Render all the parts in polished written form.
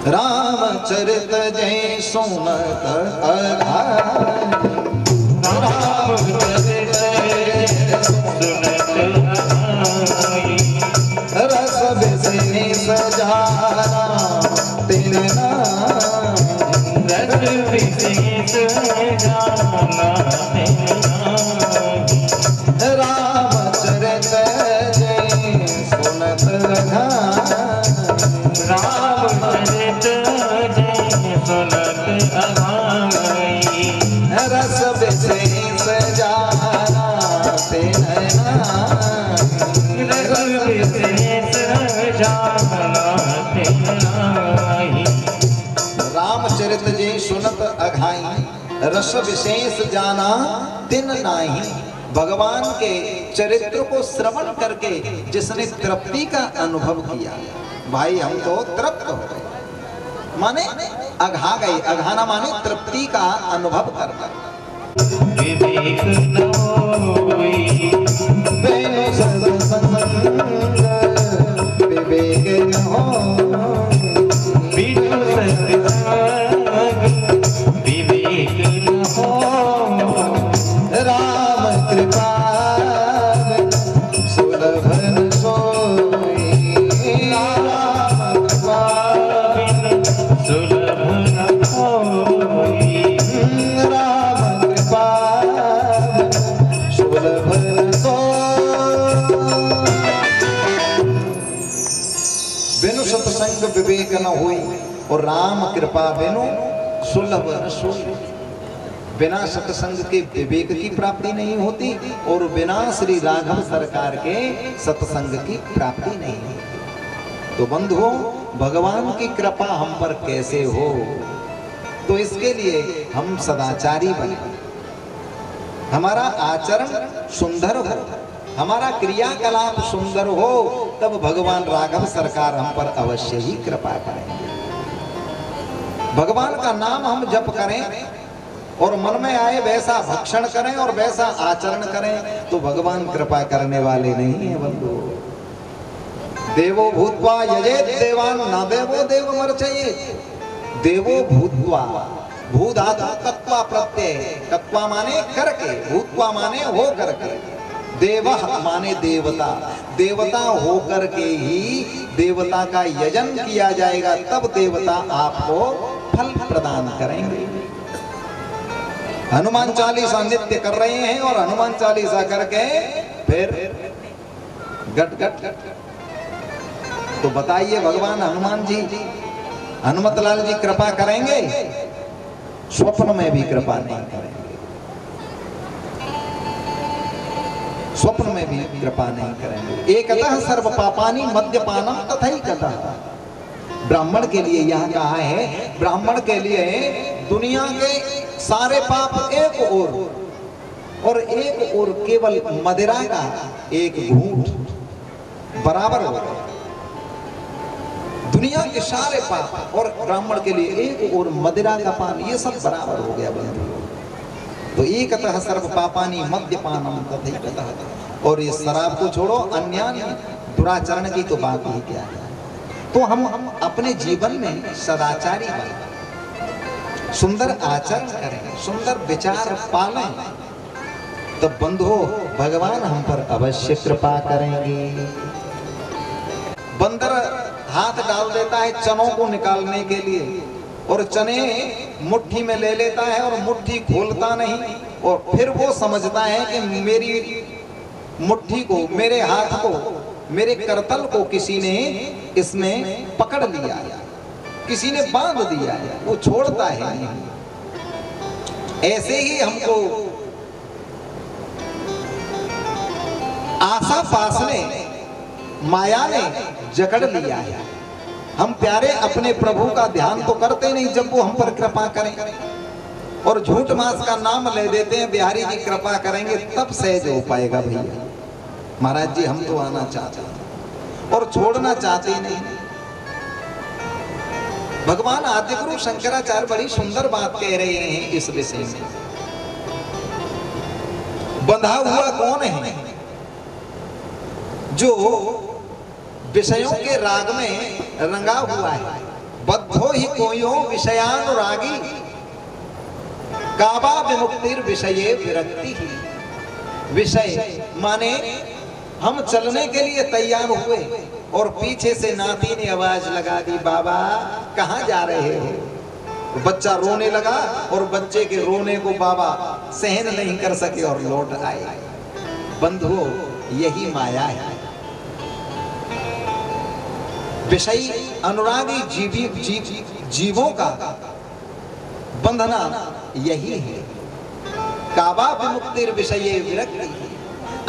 रामचरित जय सुनत अघाई। रामचरित जय सुनत अघाई। रस विशेष जाना तिन नाई। रस विशेष जाना तिन नाई। रामचरित जय सुनत अघाई। रामचरित जय सुनत अघाई। रस विशेष जाना तिन नाई। रस विशेष जाना तिन नाई। रामचरित जी सुनत अघाई। रस विशेष जाना तिन नाही। भगवान के चरित्र को श्रवण करके जिसने तृप्ति का अनुभव किया, भाई हम तो तृप्त हो गए, माने अघा गए। अघाना माने तृप्ति का अनुभव करना। विवेक न होई बेनु सत्संग विवेक न होई। बिनु सत्संग विवेक न होई। राम कृपा सुलभ न सोई। राम कृपा सुलभ न होई। राम कृपा सुलभ न सोई। बिनु सत्संग विवेक न हुई और राम कृपा बिनु सुलभ न सोई। बिना सत्संग के विवेक की प्राप्ति नहीं होती और बिना श्री राघव सरकार के सत्संग की प्राप्ति नहीं होती। तो बंधुओं, भगवान की कृपा हम पर कैसे हो, तो इसके लिए हम सदाचारी बने, हमारा आचरण सुंदर हो, हमारा क्रियाकलाप सुंदर हो, तब भगवान राघव सरकार हम पर अवश्य ही कृपा करेंगे। भगवान का नाम हम जप करें और मन में आए वैसा भक्षण करें और वैसा आचरण करें, तो भगवान कृपा करने वाले नहीं है बंधु। देवो भूत्वा यजेत देवान न देवो देव मर्चयेत। देवो भूत्वा, भू धातु तत्वा प्रत्यय, तत्वा माने करके, भूत्वा माने हो करके, देवः माने देवता, देवता हो करके ही देवता का यजन किया जाएगा, तब देवता आपको फल प्रदान करेंगे। हनुमान चालीसा नित्य कर रहे हैं और हनुमान चालीसा करके फिर गट गट, तो बताइए भगवान हनुमान जी, हनुमत लाल जी कृपा करेंगे? स्वप्न में भी कृपा नहीं करेंगे, स्वप्न में भी कृपा नहीं करेंगे। एकतः सर्व पापानि मद्यपानम तथैकतः। ब्राह्मण के लिए यह कहा है, ब्राह्मण के लिए दुनिया के सारे पाप एक और एक और केवल मदिरा का एक घूंट बराबर हो गया। दुनिया के सारे पाप और ब्राह्मण के लिए एक और मदिरा का पान, ये सब बराबर हो गया बंधु। तो एकतः सर्व पापानि मद्यपानम तथैकतः। और ये शराब को छोड़ो, अन्य दुराचरण की तो बात ही क्या है। तो हम अपने जीवन में सदाचारी बने, सुंदर आचरण करें, सुंदर विचार पालें, तब बंधुओं भगवान हम पर अवश्य कृपा करेंगे। बंदर हाथ डाल देता है चनों को निकालने के लिए और चने मुट्ठी में ले लेता है और मुट्ठी खोलता नहीं, और फिर वो समझता है कि मेरी मुट्ठी को, मेरे हाथ को, मेरे करतल को किसी ने इसमें पकड़ लिया, किसी ने बांध दिया, वो छोड़ता है नहीं। ऐसे ही हमको आशा पास ने, माया ने जकड़ लिया है। हम प्यारे अपने प्रभु का ध्यान तो करते नहीं जब वो हम पर कृपा करें, और झूठ मास का नाम ले देते हैं बिहारी जी कृपा करेंगे तब सहज हो पाएगा। भैया महाराज जी हम तो आना चाहते हैं और छोड़ना चाहते नहीं। भगवान आदिगुरु शंकराचार्य बड़ी सुंदर बात कह रहे हैं इस विषय में। बंधा हुआ कौन है? जो विषयों के राग में रंगा हुआ है, बद्धो ही कोयो विषयानुरागी काबा विमुक्तिर विषये विरक्ति ही। विषय माने हम चलने के लिए तैयार हुए और पीछे से नाती ने आवाज लगा दी, बाबा कहाँ जा रहे हो? बच्चा रोने लगा और बच्चे के रोने को बाबा सहन नहीं कर सके और लौट आए। बंधुओं, यही माया है। विषयी अनुरागी जीवों का बंधना यही है। काबा विमुक्तिर विषये विरक्ति,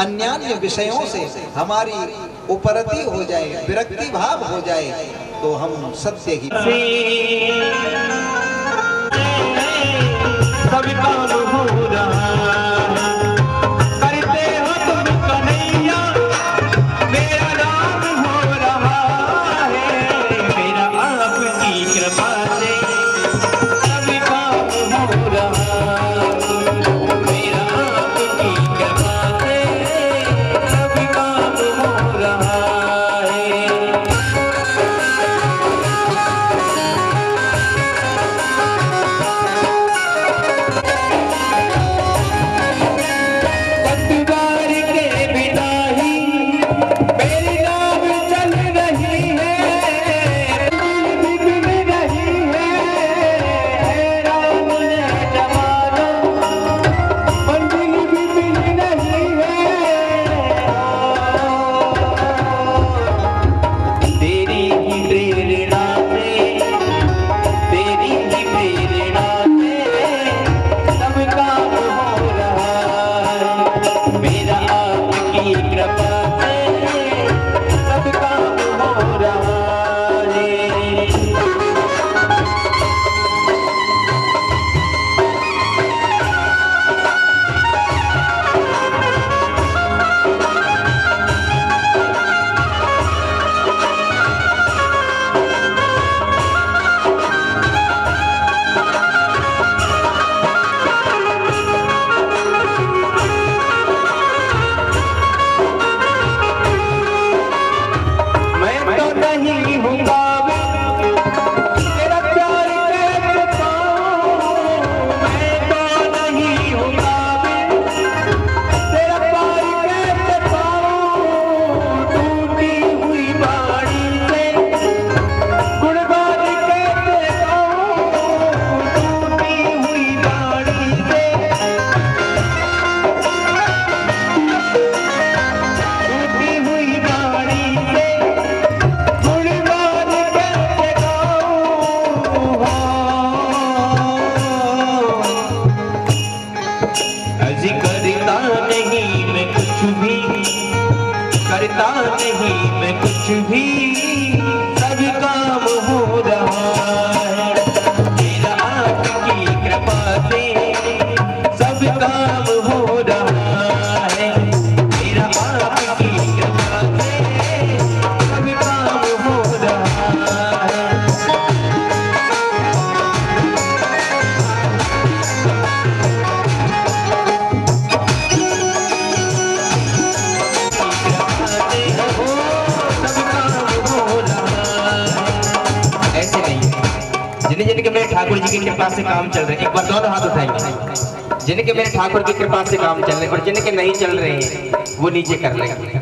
अन्यान्य विषयों से हमारी उपरति हो जाए, विरक्ति भाव हो जाए तो हम सत्य ही सब काम हो रहा करते हो तुम कन्हैया, मेरा नाम हो रहा है, मेरा आपकी कृपा से सब काम हो रहा, मेरा आपकी कृपा से सब काम हो रहा है। पतवार के बिना ही मेरी नाव चल रही है, बिगड़ रही है, राम ने जमाना मंजिल भी मिल रही है। तेरी ही प्रेरणा से, तेरी ही प्रेरणा से सब काम हो रहा है, मेरा आपकी कृपा से सब काम हो रहा है। मैं तो नहीं हूँ काबिल तेरा प्यार कैसे पाऊँ, मैं तो नहीं हूँ काबिल तेरा प्यार कैसे पाऊँ, टूटी हुई बाड़ी से गुणगान कैसे गाऊँ, टूटी हुई बाड़ी से, टूटी हुई बाड़ी से गुणगान कैसे गाऊँ। अजी करता नहीं मैं कुछ भी, करता नहीं मैं कुछ भी, सब काम हो रहा है, मेरा आपकी कृपा से सब काम हो रहा है, मेरा आपकी कृपा से सब काम हो रहा है। ऐसे नहीं, जिन्हें जिनके मेरे ठाकुर जी की कृपा से काम चल रहे हैं, एक बार दोनों हाथ उठाएंगे। जिनके मेरे ठाकुर की कृपा से काम चल रहे हैं और जिनके नहीं चल रहे हैं वो नीचे कर लेंगे।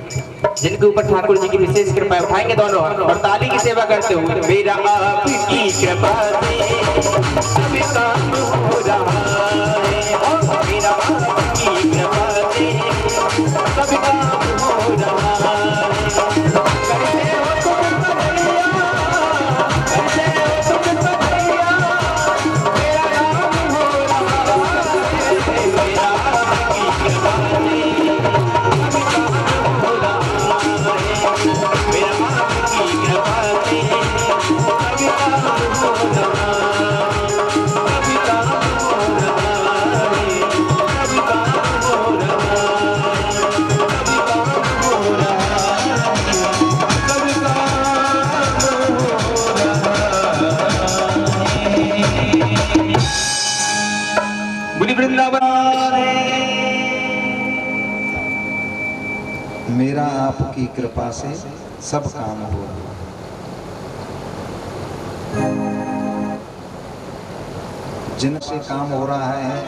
जिनके ऊपर ठाकुर जी की विशेष कृपा है उठाएंगे दोनों हाथ और ताली की सेवा करते हुए, मेरा आपकी कृपा से सब काम हो रहा है, मेरा आपकी कृपा से सब काम हो रहा है। करते हो तुम कन्हैया, करते हो तुम कन्हैया, मेरा नाम हो रहा है, मेरा आपकी कृपा से सब काम हो रहा है, मेरा आपकी कृपा से सब काम हो रहा है, सब काम हो रहा है, सब काम हो रहा है, सब काम हो रहा है, सब काम हो रहा है। बोली वृंदावन। मेरा आपकी कृपा से सब काम हो रहा है। जिनसे काम हो रहा है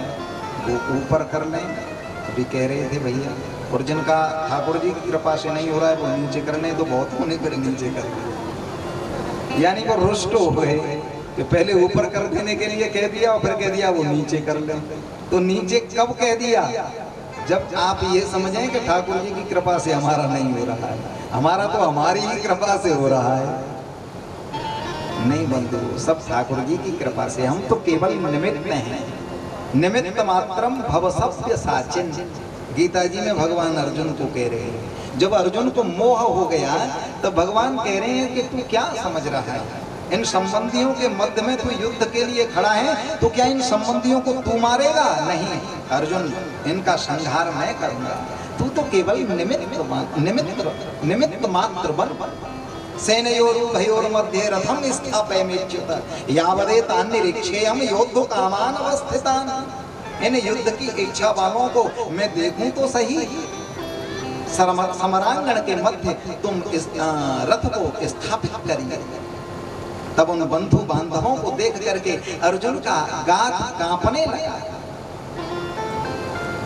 वो ऊपर कर लें, अभी कह रहे थे भैया, और जिनका ठाकुर जी की कृपा से नहीं हो रहा है वो नीचे कर लें, तो बहुत होने पर नीचे कर लें। यानी वो रुष्ट हो गए कि पहले ऊपर कर देने के लिए कह दिया और फिर कह दिया वो नीचे कर लें। तो नीचे कब कह दिया? जब आप ये समझें कि ठाकुर जी की कृपा से हमारा नहीं हो रहा है, हमारा तो हमारी ही कृपा से हो रहा है। नहीं बंधु, सब ठाकुर जी की कृपा से, हम तो केवल निमित्त हैं, निमित्त मात्रम भव सभ्य साचिन। गीता जी में भगवान अर्जुन को कह रहे हैं, जब अर्जुन को मोह हो गया तब भगवान कह रहे हैं कि तू क्या समझ रहा है, इन संबंधियों के मध्य में तू युद्ध के लिए खड़ा है, तो क्या इन संबंधियों को तू मारेगा? नहीं अर्जुन, इनका संहार मैं करूंगा, तू तो केवल निमित्त मात्र बन। सेनयोरुभयोर मध्ये रथम स्थापयाम्युत यावदेतान्निरीक्षेयम् योद्धु कामान अवस्थितान्। इन युद्ध की इच्छा वालों को मैं देखूं तो सही, समरांगण के मध्य तुम इस रथ को स्थापित करिए। तब उन बंधु बांधवों को देख करके अर्जुन का गात कांपने लगा।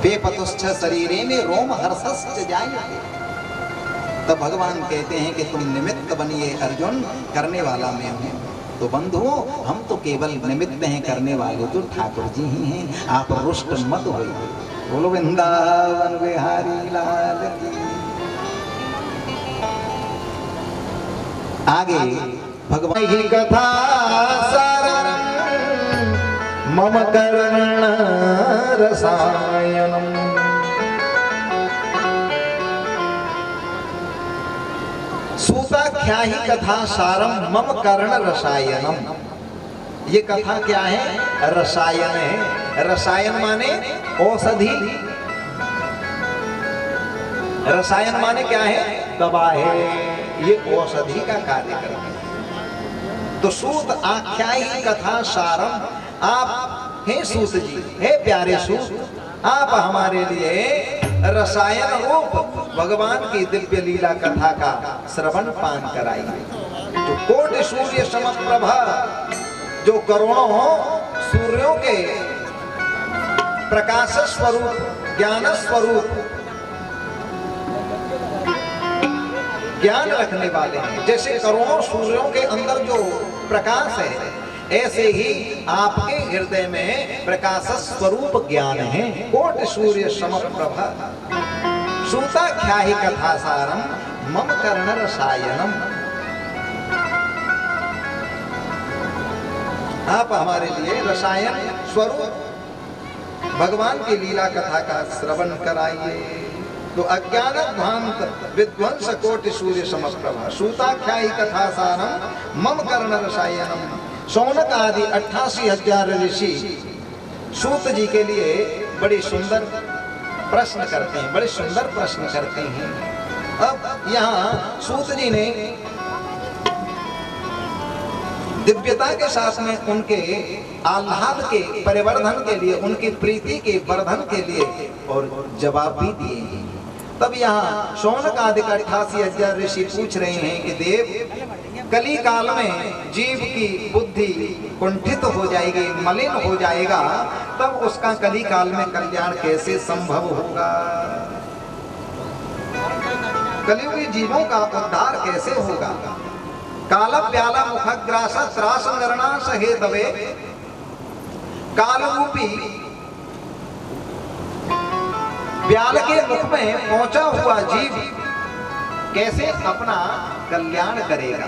बेपतुश्च शरीरे में रोम हर्षश्च जायते। तब भगवान कहते हैं कि तुम निमित्त बनिए अर्जुन, करने वाला मैं हूँ। तो बंधुओं, हम तो केवल निमित्त हैं, करने वाले तो ठाकुर जी ही हैं। आप रुष्ट मत होइए। बोलो वृंदावन बिहारी लाल की। आगे भगवान की कथा सारम मम कर्ण रसायनम। सूताख्याहि कथा सारम मम कर्ण रसायनम। ये कथा क्या है? रसायन है। रसायन माने औषधि। रसायन माने क्या है? दवा है। ये औषधि का कार्य करते हैं। तो सूत आख्यायी कथा सारम, आप हे सूत जी, हे प्यारे सूत, आप हमारे लिए रसायन रूप भगवान की दिव्य लीला कथा का श्रवण पान कराइए। जो कोटि सूर्य समप्रभा, जो करोड़ों सूर्यों के प्रकाश स्वरूप, ज्ञान स्वरूप, ज्ञान रखने वाले हैं। जैसे करोड़ों सूर्यों के अंदर जो प्रकाश है, ऐसे ही आपके हृदय में प्रकाश स्वरूप ज्ञान है। कोटि सूर्य समप्रभा सूताख्याहि कथा सारम मम कर्ण रसायनम। आप हमारे लिए रसायन स्वरूप भगवान की लीला कथा का श्रवण कराइए। तो अज्ञान ध्वांत विध्वंस कोटि सूर्य समप्रभा सूताख्यायी कथा सारम मम कर्ण रसायनम। शौनक आदि 88,000 ऋषि सूत जी के लिए बड़ी सुंदर प्रश्न करते हैं, बड़े सुंदर प्रश्न करते हैं। अब यहाँ सूत जी ने दिव्यता के साथ में उनके आह्लाद के परिवर्धन के लिए, उनकी प्रीति के वर्धन के लिए और जवाब भी दिए। तब यहाँ शौनक आदि 88,000 ऋषि पूछ रहे हैं कि देव, कली काल में जीव की बुद्धि कुंठित हो जाएगी, मलिन हो जाएगा, तब उसका कली काल में कल्याण कैसे संभव होगा? कलियुगी जीवों का उद्धार कैसे होगा? काल प्याला मुखग्रास त्रास निर्णास हेतवे। काल रूपी प्याल के मुख में पहुंचा हुआ जीव कैसे अपना कल्याण करेगा?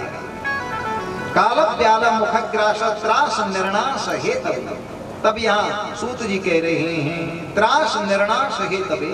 काल प्याला मुखग्रास त्रास निर्णास हेतवे। तब यहाँ सूत जी कह रहे हैं त्रास निर्णास हेतवे,